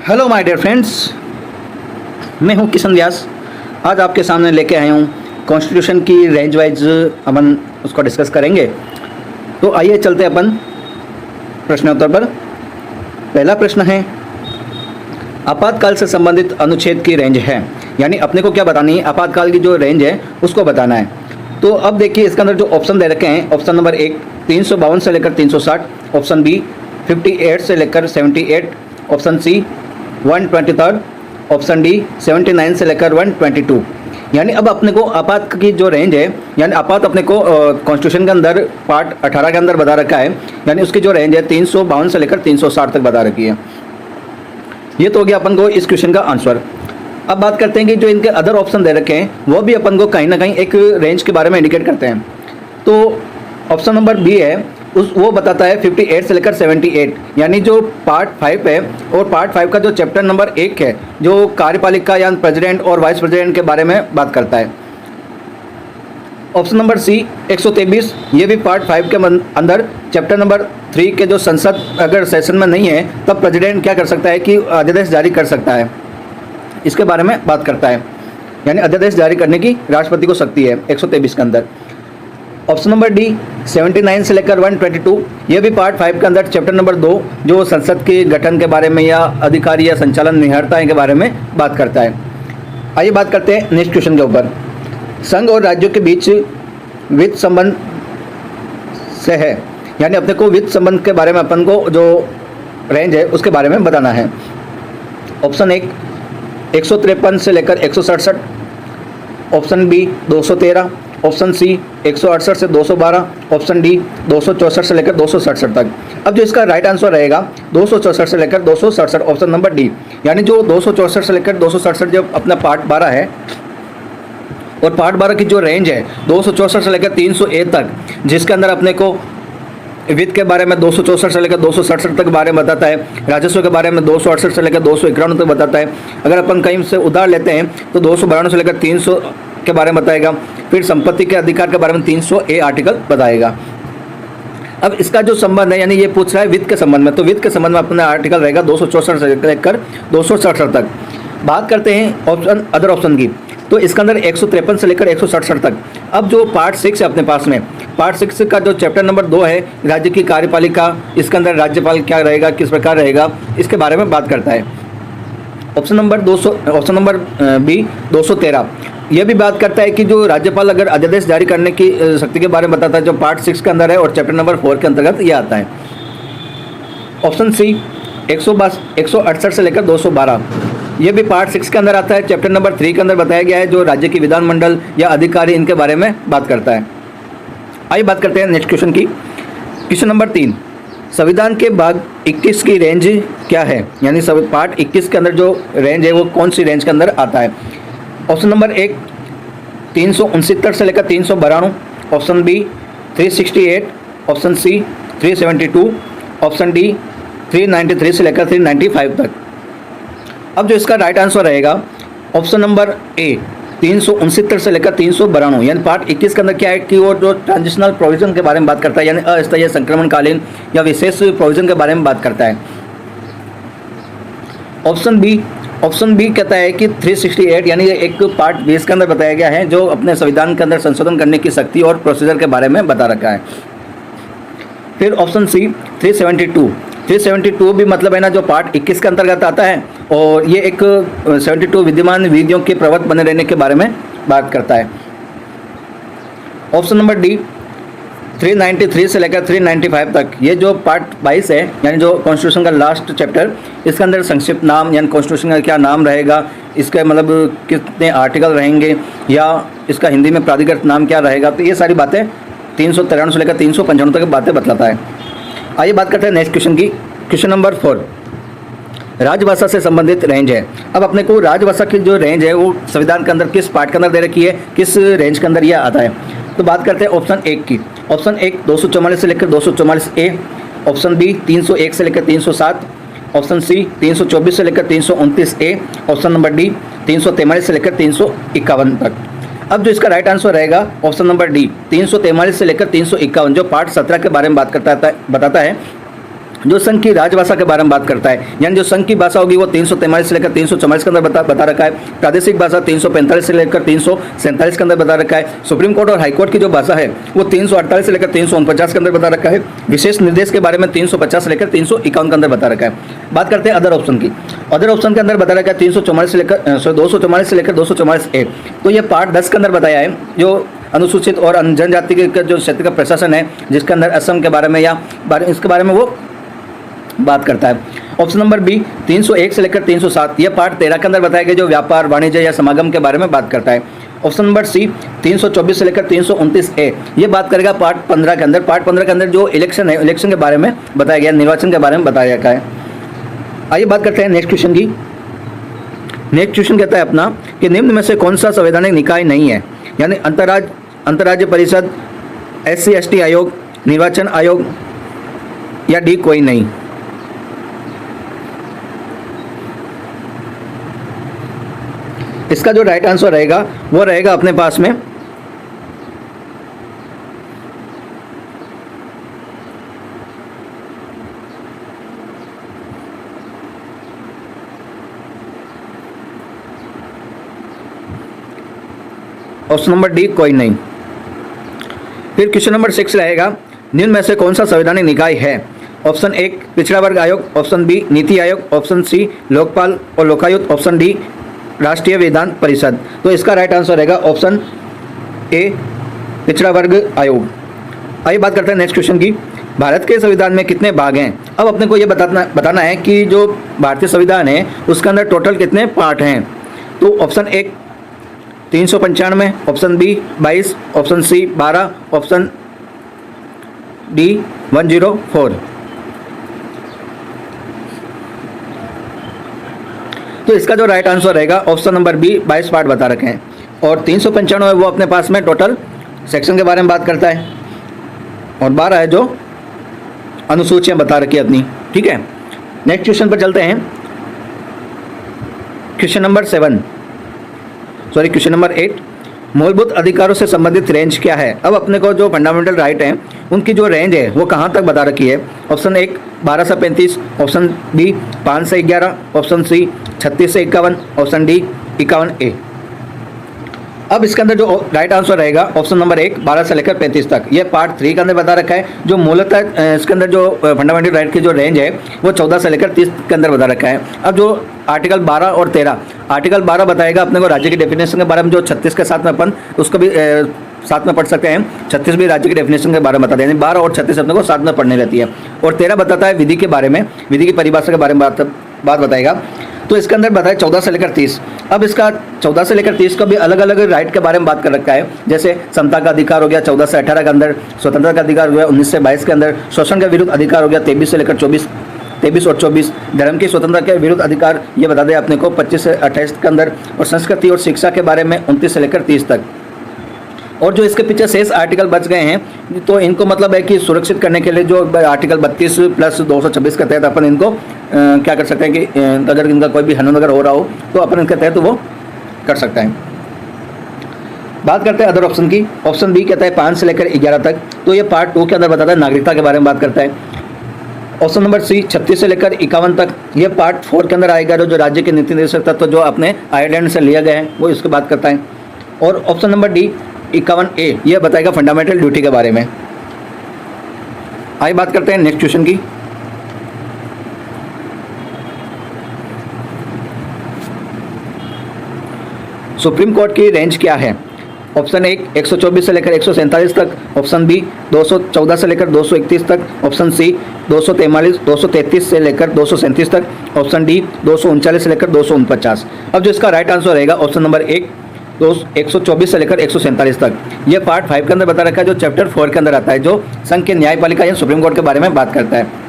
Hello my dear friends, मैं हूं किशन व्यास। आज आपके सामने लेके आया हूं कॉन्स्टिट्यूशन की रेंज वाइज अपन उसको डिस्कस करेंगे। तो आइए चलते अपन प्रश्नोत्तर पर। पहला प्रश्न है, आपातकाल से संबंधित अनुच्छेद की रेंज है, यानी अपने को क्या बतानी है, आपातकाल की जो रेंज है उसको बताना है। तो अब देखिए इसके अंदर जो ऑप्शन दे रखे हैं, ऑप्शन नंबर 1 352 से लेकर 360, ऑप्शन बी 58 से लेकर 78, ऑप्शन सी 123, ऑप्शन डी 79 से लेकर 122। यानी अब अपने को आपात की जो रेंज है, यानी आपात अपने को कॉन्स्टिट्यूशन के अंदर पार्ट 18 के अंदर बता रखा है, यानी उसकी जो रेंज है 352 से लेकर 360 तक बता रखी है। ये तो हो गया अपन को इस क्वेश्चन का आंसर। अब बात करते हैं कि जो इनके अदर ऑप्शन दे रखे हैं वो भी अपन को कहीं ना कहीं एक रेंज के बारे में इंडिकेट करते हैं। तो ऑप्शन नंबर बी है वो बताता है 58 से लेकर 78, यानी जो पार्ट 5 है और पार्ट 5 का जो चैप्टर नंबर 1 है जो कार्यपालिका यानी प्रेसिडेंट और वाइस प्रेसिडेंट के बारे में बात करता है। ऑप्शन नंबर सी 123, ये भी पार्ट 5 के अंदर चैप्टर नंबर 3 के जो संसद अगर सेशन में नहीं है तब प्रेसिडेंट क्या कर सकता है कि अध्यादेश जारी कर सकता है, इसके बारे में बात करता है। यानी अध्यादेश जारी करने की राष्ट्रपति को शक्ति है 123 के अंदर। ऑप्शन नंबर डी 79 से लेकर 122, ये भी पार्ट 5 के अंदर चैप्टर नंबर 2 जो संसद के गठन के बारे में या अधिकारी या संचालन निहरताएं के बारे में बात करता है। आइए बात करते हैं नेक्स्ट क्वेश्चन के ऊपर। संघ और राज्यों के बीच वित्त संबंध से है, यानी अपने को वित्त संबंध के बारे में अपन को जो रेंज है उसके बारे में बताना है। ऑप्शन 1 153 से लेकर 167, ऑप्शन बी 213, ऑप्शन सी 168 से 212, ऑप्शन डी 264 से लेकर 267 तक। अब जो इसका राइट आंसर रहेगा 264 से लेकर 267, ऑप्शन नंबर डी। यानी जो 264 से लेकर 267 जो अपना पार्ट 12 है और पार्ट 12 की जो रेंज है 264 से लेकर 301 तक, जिसके अंदर अपने को वित्त के बारे में 264 से लेकर 267 तक बारे में बताता है, राजस्व के बारे में 268 से लेकर 291 तक बताता है। अगर अपन कहीं से उधार लेते हैं तो 292 से लेकर 300 के बारे में बताएगा। फिर संपत्ति के अधिकार के बारे में 300A आर्टिकल बताएगा। अब इसका जो संबंध है, यानी ये पूछ रहा है वित्त के संबंध में, तो वित्त के संबंध में अपना आर्टिकल रहेगा 264 से लेकर 267 तक। बात करते हैं ऑप्शन अदर ऑप्शन की, तो इसके अंदर 153 से लेकर 167 तक। अब जो पार्ट 6 है अपने पास में, पार्ट 6 का जो चैप्टर नंबर 2 है राज्य की कार्यपालिका, इसके अंदर राज्यपाल क्या रहेगा, किस प्रकार रहेगा, इसके बारे में बात करता है। ऑप्शन नंबर बी 213, यह भी बात करता है कि जो राज्यपाल अगर अध्यादेश जारी करने की शक्ति के बारे में बताता है, जो पार्ट 6 के अंदर है और चैप्टर नंबर 4 के अंतर्गत यह आता है। ऑप्शन सी 168 से लेकर 212, ये भी पार्ट 6 के अंदर आता है, चैप्टर नंबर 3 के अंदर बताया गया है, जो राज्य की विधानमंडल या अधिकारी इनके बारे में बात करता है। आइए बात करते हैं नेक्स्ट क्वेश्चन की। क्वेश्चन नंबर 3, संविधान के भाग 21 की रेंज क्या है, यानी पार्ट 21 के अंदर जो रेंज है वो कौन सी रेंज के अंदर आता है। ऑप्शन नंबर 1 369 से लेकर 392, option B 368, option C 372, option D 393 से लेकर 395 तक। अब जो इसका राइट आंसर रहेगा ऑप्शन नंबर ए 369 से लेकर 392, यानी पार्ट 21 के अंदर क्या है कि वो जो ट्रांजिशनल प्रोविजन के बारे में बात करता है, यानी अस्थायी संक्रमणकालीन या विशेष प्रोविजन के बारे में बात करता है। ऑप्शन बी कहता है कि 368, यानी ये एक पार्ट 20 के अंदर बताया गया है जो अपने संविधान के अंदर संशोधन करने की शक्ति और प्रोसीजर के बारे में बता रखा है। फिर ऑप्शन सी 372 भी मतलब है ना जो पार्ट 21 के अंतर्गत आता है, और ये एक 72 विद्यमान विधियों के प्रवर्त बने रहने के बारे में बात करता है। ऑप्शन नंबर डी 393 से लेकर 395 तक, ये जो पार्ट 22 है, यानी जो कॉन्स्टिट्यूशन का लास्ट चैप्टर, इसके अंदर संक्षिप्त नाम यानी कॉन्स्टिट्यूशन का क्या नाम रहेगा, इसके मतलब कितने आर्टिकल रहेंगे या इसका हिंदी में प्राधिकृत नाम क्या रहेगा, तो ये सारी बातें 393 से लेकर 395 तक बातें बतलाता है। आइए बात करते हैं नेक्स्ट क्वेश्चन की। क्वेश्चन नंबर 4, राजभाषा से संबंधित रेंज है। अब अपने को राजभाषा की जो रेंज है वो संविधान के अंदर किस पार्ट के अंदर दे रखी है, किस रेंज के अंदर यह आता है। तो बात करते हैं ऑप्शन 1 की। ऑप्शन 1 244 से लेकर 244A, ऑप्शन बी 301 से लेकर 307, ऑप्शन सी 324 से लेकर 329A, ऑप्शन नंबर डी 343 से लेकर 351 तक। अब जो इसका राइट आंसर रहेगा ऑप्शन नंबर डी 343 से लेकर 351, जो पार्ट 17 के बारे में बात बताता है, जो संघ की राजभाषा के बारे में बात करता है, यानी जो संघ की भाषा होगी वो 343 से लेकर 344 के अंदर बता रखा है। प्रादेशिक भाषा 345 से लेकर 347 के अंदर बता रखा है। सुप्रीम कोर्ट और हाईकोर्ट की जो भाषा है वो 348 से लेकर 349 के अंदर बता रखा है। विशेष निर्देश के बारे में 350 से लेकर 351 के अंदर बता रखा है। बात करते हैं अदर ऑप्शन की। अदर ऑप्शन के अंदर बता रखा है 344 से लेकर 244 से लेकर 244A। तो ये पार्ट 10 के अंदर बताया है, जो अनुसूचित और जनजाति के जो क्षेत्र का प्रशासन है, जिसके अंदर असम के बारे में या इसके बारे में वो बात करता है। ऑप्शन नंबर बी 301 से लेकर 307, यह पार्ट 13 के अंदर बताया गया, जो व्यापार वाणिज्य या समागम के बारे में बात करता है। ऑप्शन नंबर सी 324 से लेकर 329A, ये बात करेगा पार्ट 15 के अंदर। पार्ट 15 के अंदर जो इलेक्शन है, इलेक्शन के बारे में बताया गया, निर्वाचन के बारे में बताया गया है। आइए बात करते हैं नेक्स्ट क्वेश्चन की। नेक्स्ट क्वेश्चन कहता है अपना कि निम्न में से कौन सा संवैधानिक निकाय नहीं है, यानी अंतर्राज्य परिषद, SC/ST आयोग, निर्वाचन आयोग या डी कोई नहीं। इसका जो राइट आंसर रहेगा वो रहेगा अपने पास में ऑप्शन नंबर डी कोई नहीं। फिर क्वेश्चन नंबर 6 रहेगा निम्न में से कौन सा संवैधानिक निकाय है। ऑप्शन 1 पिछड़ा वर्ग आयोग, option B NITI Aayog, option C Lokpal और लोकायुक्त, ऑप्शन डी राष्ट्रीय विधान परिषद। तो इसका राइट आंसर रहेगा ऑप्शन ए पिछड़ा वर्ग आयोग। आइए बात करते हैं नेक्स्ट क्वेश्चन की। भारत के संविधान में कितने भाग हैं। अब अपने को ये बताना है कि जो भारतीय संविधान है उसके अंदर टोटल कितने पार्ट हैं। तो option 1 395, option B 22, option C 12, option D 104। तो इसका जो राइट आंसर रहेगा ऑप्शन नंबर बी 22 पार्ट बता रखे हैं। और 395 वो अपने पास में टोटल सेक्शन के बारे में बात करता है, और 12 है जो अनुसूचियां बता रखी है अपनी। ठीक है, नेक्स्ट क्वेश्चन पर चलते हैं। क्वेश्चन नंबर 8 मूलभूत अधिकारों से संबंधित रेंज क्या है। अब अपने को जो फंडामेंटल राइट हैं उनकी जो रेंज है वो कहाँ तक बता रखी है। ऑप्शन 1 12 से 35, ऑप्शन बी 5 से 11, ऑप्शन सी 36 से 51, ऑप्शन डी 51A। अब इसके अंदर जो राइट आंसर रहेगा ऑप्शन नंबर 1 12 से लेकर 35 तक। ये पार्ट 3 के अंदर बता रखा है। जो मूलतः इसके अंदर जो फंडामेंटल राइट की जो रेंज है वो 14 से लेकर 30 के अंदर बता रखा है। अब जो आर्टिकल 12 और 13, आर्टिकल 12 बताएगा अपने को राज्य की डेफिनेशन के बारे में, जो 36 के साथ में अपन उसको भी साथ में पढ़ सकते हैं। 36 भी राज्य की डेफिनेशन के बारे में बताते हैं, 12 और 36 अपने को साथ में पढ़नी रहती है। और 13 बताता है विधि के बारे में, विधि की परिभाषा के बारे में बात बताएगा। तो इसके अंदर बताया 14 से लेकर 30। अब इसका 14 से लेकर 30 का भी अलग अलग राइट के बारे में बात कर रखा है। जैसे समता का अधिकार हो गया 14 से 18 के अंदर, स्वतंत्रता का अधिकार हो गया 19 से 22 के अंदर, शोषण के विरुद्ध अधिकार हो गया 23 से लेकर 23 और 24, धर्म की स्वतंत्रता के विरुद्ध अधिकार ये बता दें अपने को 25 से 28 के अंदर, और संस्कृति और शिक्षा के बारे में 29 से लेकर 30 तक। और जो इसके पीछे शेष आर्टिकल बच गए हैं तो इनको मतलब है कि सुरक्षित करने के लिए जो आर्टिकल 32 प्लस 226 के तहत अपन इनको क्या कर सकते हैं कि अगर इनका कोई भी हनन वगैरह हो रहा हो तो अपन इनके तहत वो कर सकते हैं। बात करते हैं अदर ऑप्शन की। ऑप्शन बी कहता है 5 से लेकर 11 तक। तो ये पार्ट 2 के अंदर बताता है नागरिकता के बारे में बात करता है। ऑप्शन नंबर सी 36 से लेकर 51 तक। ये पार्ट 4 के अंदर आएगा, जो राज्य के नीति निर्देशक तत्व जो अपने आयरलैंड से लिया गया है वो इसकी बात करता है। और ऑप्शन नंबर डी 51A यह बताएगा फंडामेंटल ड्यूटी के बारे में। आइए बात करते हैं नेक्स्ट क्वेश्चन की। सुप्रीम कोर्ट की रेंज क्या है। ऑप्शन 1 124 से लेकर 147 तक, ऑप्शन बी 214 से लेकर 231 तक, ऑप्शन सी 233 से लेकर 237 तक, ऑप्शन डी 239 से लेकर 249। अब जो इसका राइट आंसर रहेगा ऑप्शन नंबर 1 124 से लेकर 147 तक। यह पार्ट 5 के अंदर बता रखा है, जो चैप्टर 4 के अंदर आता है, जो संघ के न्यायपालिका या सुप्रीम कोर्ट के बारे में बात करता है।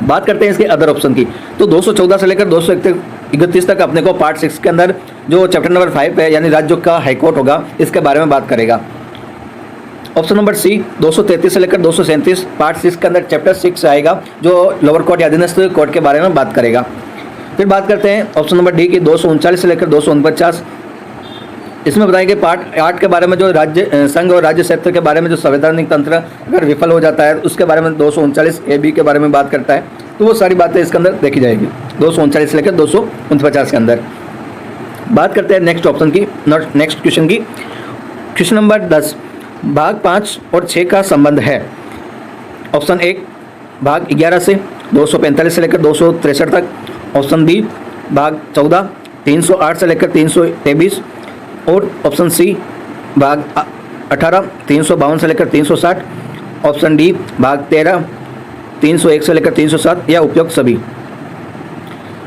बात करते हैं इसके अदर ऑप्शन की। तो 214 से लेकर 231 तक अपने को पार्ट 6 के अंदर जो चैप्टर नंबर 5 है, यानी राज्यों का हाईकोर्ट होगा, इसके बारे में बात करेगा। ऑप्शन नंबर सी 233 से लेकर 237 पार्ट 6 के अंदर चैप्टर 6 आएगा, जो लोअर कोर्ट या अधीनस्थ कोर्ट के बारे में बात करेगा। फिर बात करते हैं ऑप्शन नंबर डी की 239 से लेकर 249 इसमें बताया कि पार्ट 8 के बारे में जो राज्य संघ और राज्य क्षेत्र के बारे में जो संवैधानिक तंत्र अगर विफल हो जाता है उसके बारे में 239 AB के बारे में बात करता है। तो वो सारी बातें इसके अंदर देखी जाएगी 239 से लेकर 249 के अंदर। बात करते हैं नेक्स्ट ऑप्शन की, नेक्स्ट क्वेश्चन की। क्वेश्चन नंबर 10 भाग 5 और 6 का संबंध है। ऑप्शन 1 भाग 11 से 245 से लेकर 263 तक। ऑप्शन बी भाग 14 308 से लेकर 323। और ऑप्शन सी भाग 18 352 से लेकर 360। ऑप्शन डी भाग 13 301 से लेकर 307 या उपयुक्त सभी।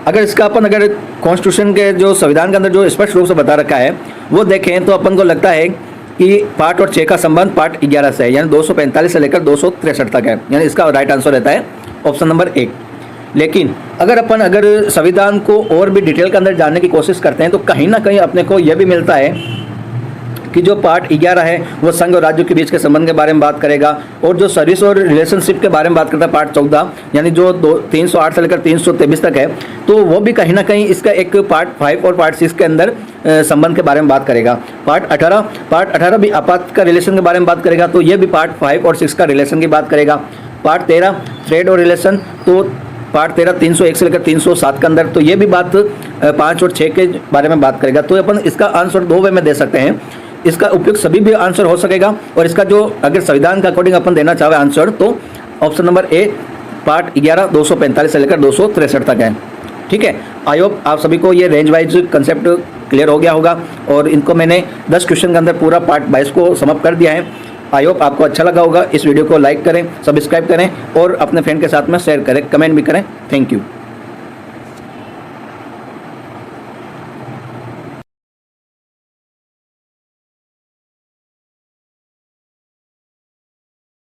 अगर इसका अपन अगर कॉन्स्टिट्यूशन के जो संविधान के अंदर जो स्पष्ट रूप से बता रखा है वो देखें तो अपन को लगता है कि पार्ट और 6 का संबंध पार्ट 11 से है, यानी 245 से लेकर 263 तक है, यानी इसका राइट आंसर रहता है ऑप्शन नंबर 1। लेकिन अगर संविधान को और भी डिटेल के अंदर जानने की कोशिश करते हैं तो कहीं ना कहीं अपने को यह भी मिलता है कि जो पार्ट 11 है वो संघ और राज्यों के बीच के संबंध के बारे में बात करेगा, और जो सर्विस और रिलेशनशिप के बारे में बात करता है पार्ट 14 यानी जो 308 से लेकर 323 तक है, तो वो भी कहीं ना कहीं इसका एक पार्ट 5 और पार्ट 6 के अंदर संबंध के बारे में बात करेगा। पार्ट 18 भी आपात का रिलेशन के बारे में बात करेगा, तो ये भी पार्ट 5 और 6 का रिलेशन की बात करेगा। पार्ट 13 ट्रेड और रिलेशन, तो पार्ट 13 301 से लेकर 307 के अंदर, तो ये भी बात 5 और 6 के बारे में बात करेगा। तो अपन इसका आंसर 2 वे में दे सकते हैं, इसका उपयुक्त सभी भी आंसर हो सकेगा, और इसका जो अगर संविधान के अकॉर्डिंग अपन देना चाहे आंसर तो ऑप्शन नंबर ए पार्ट 11 245 से लेकर 263 तक है। ठीक है, आई होप आप सभी को ये रेंज वाइज कंसेप्ट क्लियर हो गया होगा, और इनको मैंने 10 क्वेश्चन के अंदर पूरा पार्ट 22 को समअप कर दिया है। आई होप आपको अच्छा लगा होगा। इस वीडियो को लाइक करें, सब्सक्राइब करें और अपने फ्रेंड के साथ में शेयर करें, कमेंट भी करें। Thank you.